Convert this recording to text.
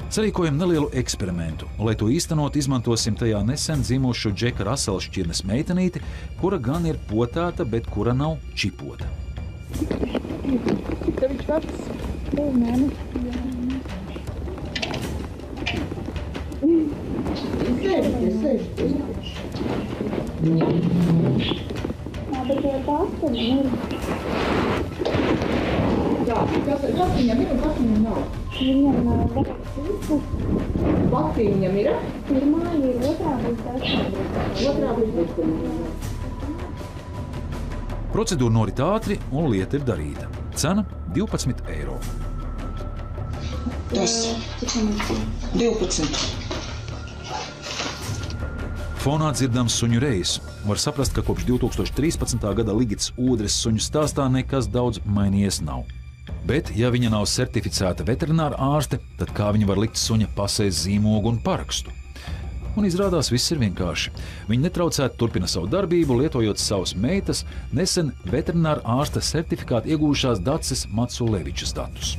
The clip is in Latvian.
Sarīkojam nelielu eksperimentu, un, lai to īstenot, izmantosim tajā nesen dzimušu Džeka Rasela šķirnes meitenīti, kura gan ir potēta, bet kura nav čipota. Tev viņš vecs? Tev mēnesis. Bet tev pārsteigti ir. Jā, kas viņam ir un kas viņam nav? Viņam nav vecību. Bakti viņam ir? Pirmā ir, otrā būs desmit. Otrā būs desmit. Procedūra norit ātri, un lieta ir darīta. Cena – 12 eiro. Tas 12. Fonā dzirdams suņu rejs. Var saprast, ka kopš 2013. gada Ligitas Ūdres suņu stāstā nekas daudz mainījies nav. Bet, ja viņa nav certificēta veterinārā ārste, tad kā viņa var likt suņa pasēs zīmogu un parakstu? Un izrādās, viss ir vienkārši. Viņa netraucēti turpina savu darbību, lietojot savas meitas, nesen veterinārā ārsta certifikātu iegūšās Daces Maculevičas datus.